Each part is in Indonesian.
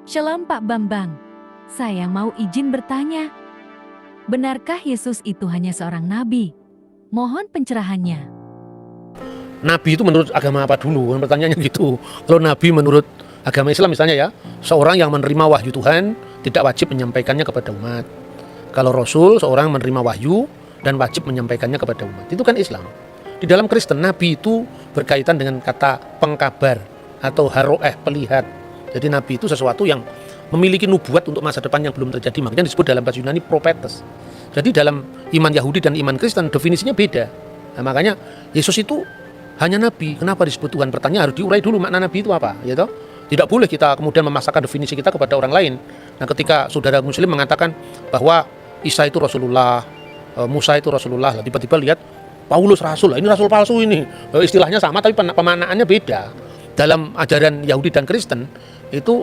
Shalom Pak Bambang, saya mau izin bertanya. Benarkah Yesus itu hanya seorang nabi? Mohon pencerahannya. Nabi itu menurut agama apa dulu? Pertanyaannya gitu. Kalau nabi menurut agama Islam misalnya ya, seorang yang menerima wahyu Tuhan tidak wajib menyampaikannya kepada umat. Kalau Rasul, seorang menerima wahyu dan wajib menyampaikannya kepada umat. Itu kan Islam. Di dalam Kristen, nabi itu berkaitan dengan kata pengkabar atau haroeh, pelihat. Jadi nabi itu sesuatu yang memiliki nubuat untuk masa depan yang belum terjadi. Makanya disebut dalam bahasa Yunani prophetes. Jadi dalam iman Yahudi dan iman Kristen definisinya beda. Nah, makanya Yesus itu hanya nabi. Kenapa disebut Tuhan? Pertanyaan harus diurai dulu makna nabi itu apa, ya toh? Tidak boleh kita kemudian memaksakan definisi kita kepada orang lain. Nah, ketika saudara muslim mengatakan bahwa Isa itu Rasulullah, Musa itu Rasulullah, tiba-tiba lihat Paulus Rasul, ini Rasul palsu ini. Istilahnya sama tapi pemaknaannya beda. Dalam ajaran Yahudi dan Kristen itu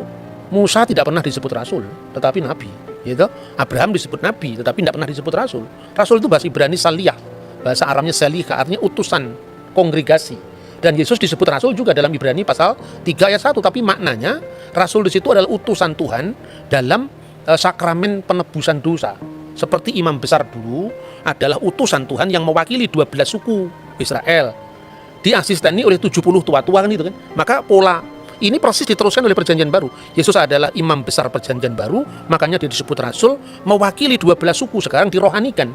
Musa tidak pernah disebut Rasul, tetapi Nabi. Gitu. Abraham disebut Nabi, tetapi tidak pernah disebut Rasul. Rasul itu bahasa Ibrani saliyah, bahasa Aramnya salih, artinya utusan, kongregasi. Dan Yesus disebut Rasul juga dalam Ibrani pasal 3 ayat 1, tapi maknanya Rasul di situ adalah utusan Tuhan dalam sakramen penebusan dosa. Seperti imam besar dulu adalah utusan Tuhan yang mewakili 12 suku Israel. Diasisteni oleh 70 tua-tua kan itu kan. Maka pola ini persis diteruskan oleh perjanjian baru. Yesus adalah imam besar perjanjian baru, makanya dia disebut Rasul, mewakili 12 suku, sekarang dirohanikan.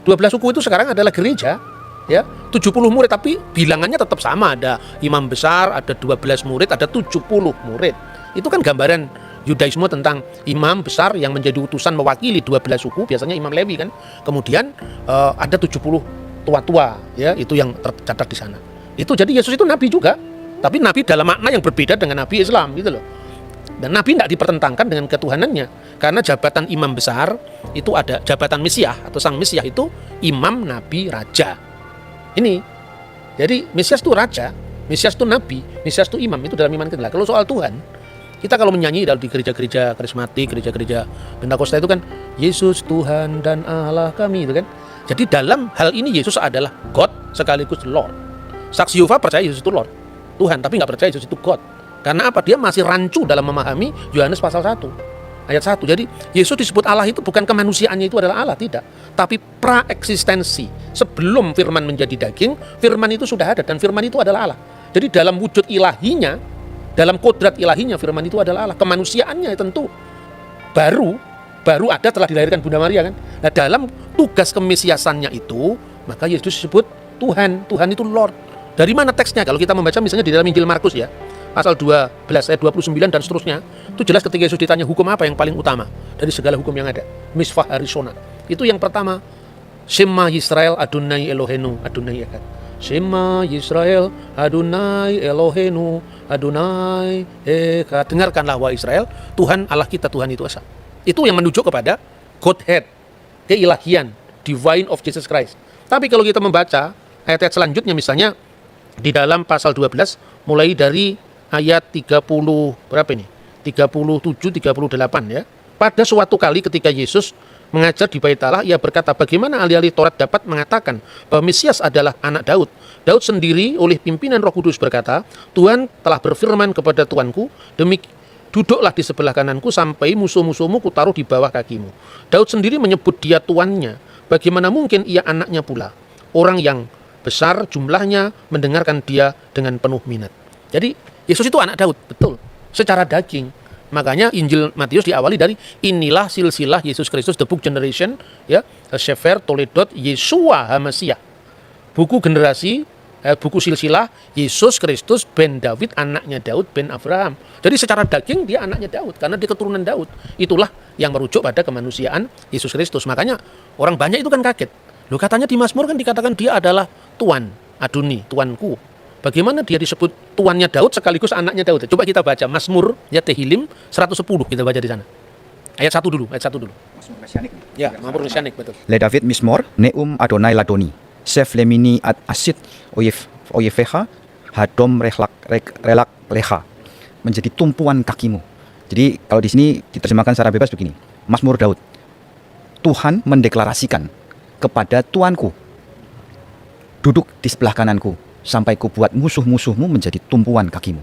12 suku itu sekarang adalah gereja, ya, 70 murid, tapi bilangannya tetap sama, ada imam besar, ada 12 murid, ada 70 murid. Itu kan gambaran Yudaisme tentang imam besar yang menjadi utusan mewakili 12 suku, biasanya imam Lewi kan. Kemudian ada 70 tua-tua, ya, itu yang tercatat di sana. Itu jadi Yesus itu nabi juga. Tapi nabi dalam makna yang berbeda dengan nabi Islam gitu loh. Dan nabi tidak dipertentangkan dengan ketuhanannya. Karena jabatan imam besar itu ada jabatan Mesias atau sang Mesias itu imam, nabi, raja. Ini. Jadi Mesias itu raja, Mesias itu nabi, Mesias itu imam, itu dalam iman kita. Kalau soal Tuhan, kita kalau menyanyi di gereja-gereja karismatik, gereja-gereja Pentakosta itu kan Yesus Tuhan dan Allah kami itu kan. Jadi dalam hal ini Yesus adalah God sekaligus Lord. Saksi Yehova percaya Yesus itu Lord, Tuhan, tapi nggak percaya Yesus itu God. Karena apa? Dia masih rancu dalam memahami Yohanes pasal 1 ayat 1. Jadi Yesus disebut Allah itu bukan kemanusiaannya itu adalah Allah, tidak, tapi praeksistensi. Sebelum firman menjadi daging, firman itu sudah ada dan firman itu adalah Allah. Jadi dalam wujud ilahinya, dalam kodrat ilahinya, firman itu adalah Allah. Kemanusiaannya tentu baru ada telah dilahirkan Bunda Maria kan. Nah, dalam tugas kemesiasannya itu, maka Yesus disebut Tuhan. Tuhan itu Lord. Dari mana teksnya? Kalau kita membaca misalnya di dalam Injil Markus ya, pasal 12 ayat 29 dan seterusnya, itu jelas ketika Yesus ditanya hukum apa yang paling utama dari segala hukum yang ada. Misvah Harishona. Itu yang pertama, Shema Yisrael Adonai Elohenu, Adonai Echad. Shema Yisrael Adonai Elohenu, Adonai Echad. Dengarkanlah wahai Israel, Tuhan Allah kita, Tuhan itu esa. Itu yang menunjuk kepada Godhead, keilahian, divine of Jesus Christ. Tapi kalau kita membaca ayat-ayat selanjutnya misalnya di dalam pasal 12 mulai dari ayat 30 berapa ini? 37 38 ya. Pada suatu kali ketika Yesus mengajar di Bait Allah, ia berkata, bagaimana ahli-ahli Taurat dapat mengatakan bahwa Mesias adalah anak Daud? Daud sendiri oleh pimpinan Roh Kudus berkata, Tuhan telah berfirman kepada Tuanku, duduklah di sebelah kananku sampai musuh-musuhmu kutaruh di bawah kakimu. Daud sendiri menyebut dia tuannya. Bagaimana mungkin ia anaknya pula? Orang yang besar jumlahnya mendengarkan dia dengan penuh minat. Jadi Yesus itu anak Daud, betul, secara daging. Makanya Injil Matius diawali dari inilah silsilah Yesus Kristus, the book generation, ya, Sefer Toledot Yesua HaMasiah. Buku generasi, buku silsilah Yesus Kristus ben David, anaknya Daud ben Abraham. Jadi secara daging dia anaknya Daud karena dia keturunan Daud. Itulah yang merujuk pada kemanusiaan Yesus Kristus. Makanya orang banyak itu kan kaget. Loh, katanya di Mazmur kan dikatakan dia adalah Tuan, Adoni, Tuanku. Bagaimana dia disebut tuannya Daud sekaligus anaknya Daud? Coba kita baca Mazmur ya Tehillim 110, kita baca di sana. Ayat 1 dulu. Mazmur Mesianik. Ya, Mazmur Mesianik, betul. Le David Mismor, Neum Adonai Ladoni, Sef Lemini Ad Asit Oyefeha, Hadom Relak Leha, menjadi tumpuan kakimu. Jadi kalau di sini diterjemahkan secara bebas begini, Mazmur Daud, Tuhan mendeklarasikan kepada Tuanku, duduk di sebelah kananku sampai ku buat musuh-musuhmu menjadi tumpuan kakimu.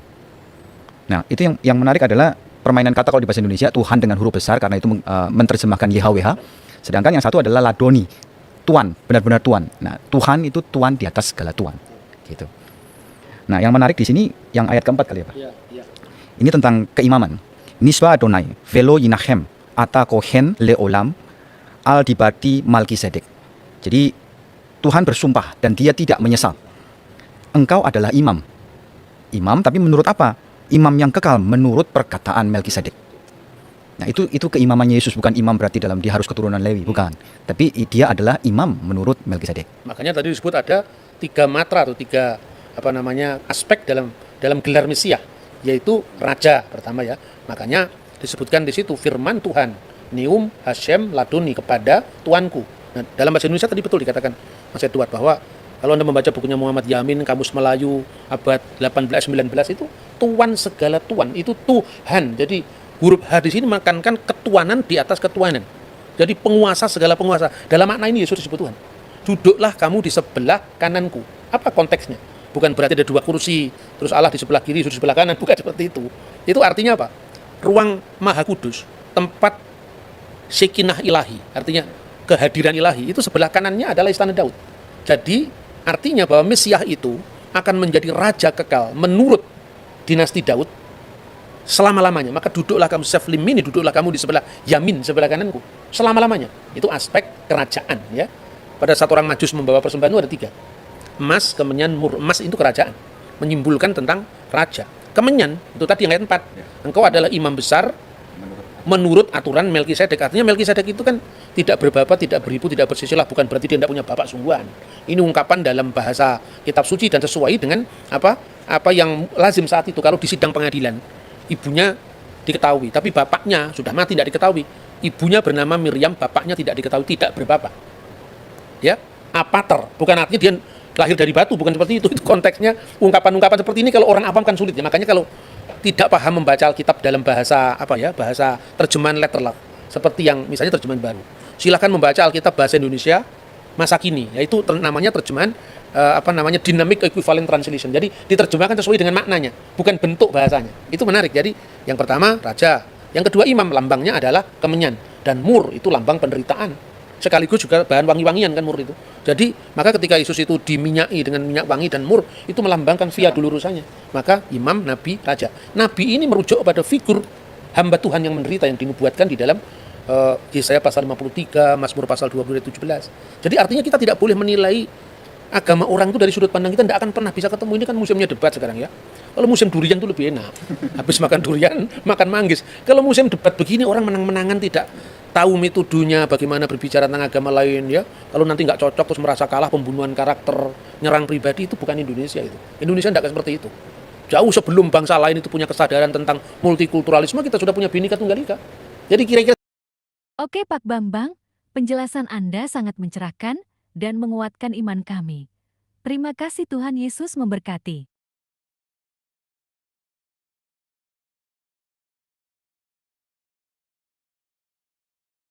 Nah, itu yang menarik adalah permainan kata kalau di bahasa Indonesia Tuhan dengan huruf besar karena itu menerjemahkan YHWH. Sedangkan yang satu adalah ladoni, Tuan, benar-benar Tuan. Nah, Tuhan itu Tuan di atas segala Tuan. Gitu. Nah, yang menarik di sini yang ayat keempat kali ya, Pak. Ini tentang keimaman. Nisba Adonai, velo yinachem, ata kohen leolam, al dibati Malkisedek. Jadi Tuhan bersumpah dan dia tidak menyesal. Engkau adalah imam. Imam tapi menurut apa? Imam yang kekal menurut perkataan Melkisedek. Nah, itu keimamannya Yesus, bukan imam berarti dalam dia harus keturunan Lewi, bukan. Tapi dia adalah imam menurut Melkisedek. Makanya tadi disebut ada 3 matra atau 3 aspek dalam gelar Mesias, yaitu raja pertama ya. Makanya disebutkan di situ firman Tuhan, Neum Hashem Ladoni, kepada Tuanku. Nah, dalam bahasa Indonesia tadi betul dikatakan Mas Edward bahwa kalau Anda membaca bukunya Muhammad Yamin, Kamus Melayu abad 18-19 itu Tuan segala Tuan, itu Tuhan. Jadi huruf H di sini menekankan ketuanan di atas ketuanan. Jadi penguasa segala penguasa. Dalam makna ini Yesus disebut Tuhan. Duduklah kamu di sebelah kananku. Apa konteksnya? Bukan berarti ada 2 kursi, terus Allah di sebelah kiri, Yesus di sebelah kanan. Bukan seperti itu. Itu artinya apa? Ruang Maha Kudus, tempat Sekinah ilahi, artinya kehadiran ilahi, itu sebelah kanannya adalah istana Daud. Jadi artinya bahwa Mesias itu akan menjadi raja kekal menurut dinasti Daud selama-lamanya. Maka duduklah kamu Seflimini, duduklah kamu di sebelah Yamin, sebelah kananku, selama-lamanya. Itu aspek kerajaan ya. Pada saat orang Majus membawa persembahan itu ada 3. Emas, kemenyan, mur. Emas itu kerajaan, menyimbolkan tentang raja. Kemenyan itu tadi yang ayat 4. Engkau adalah imam besar menurut aturan Melkisedek. Artinya Melkisedek itu kan tidak berbapak, tidak beribu, tidak bersisilah, bukan berarti dia tidak punya bapak sungguhan. Ini ungkapan dalam bahasa kitab suci dan sesuai dengan apa yang lazim saat itu. Kalau di sidang pengadilan, ibunya diketahui, tapi bapaknya sudah mati, tidak diketahui. Ibunya bernama Miriam, bapaknya tidak diketahui, tidak berbapak. Ya, apater, bukan artinya dia lahir dari batu, bukan seperti itu. Itu konteksnya ungkapan-ungkapan seperti ini kalau orang awam kan sulit ya. Makanya kalau tidak paham membaca Alkitab dalam bahasa bahasa terjemahan letterlock, seperti yang misalnya terjemahan baru, silakan membaca Alkitab bahasa Indonesia masa kini, yaitu namanya terjemahan dynamic equivalent translation. Jadi diterjemahkan sesuai dengan maknanya, bukan bentuk bahasanya. Itu menarik. Jadi yang pertama raja, yang kedua imam, lambangnya adalah kemenyan, dan mur itu lambang penderitaan. Sekaligus juga bahan wangi-wangian kan mur itu. Jadi maka ketika Yesus itu diminyaki dengan minyak wangi dan mur, itu melambangkan via dulurusannya. Maka imam, nabi, raja. Nabi ini merujuk pada figur hamba Tuhan yang menderita yang dinubuatkan di dalam Yesaya pasal 53, Mazmur pasal 20 ayat 17. Jadi artinya kita tidak boleh menilai agama orang itu dari sudut pandang kita, tidak akan pernah bisa ketemu. Ini kan musimnya debat sekarang ya. Kalau musim durian itu lebih enak. Habis makan durian, makan manggis. Kalau musim debat begini, orang menang-menangan, tidak tahu metodenya bagaimana berbicara tentang agama lain ya. Kalau nanti nggak cocok terus merasa kalah, pembunuhan karakter, nyerang pribadi, itu bukan Indonesia itu. Indonesia tidak seperti itu. Jauh sebelum bangsa lain itu punya kesadaran tentang multikulturalisme, kita sudah punya Bhinneka Tunggal Ika. Jadi kira-kira Oke Pak Bambang, penjelasan Anda sangat mencerahkan dan menguatkan iman kami. Terima kasih, Tuhan Yesus memberkati.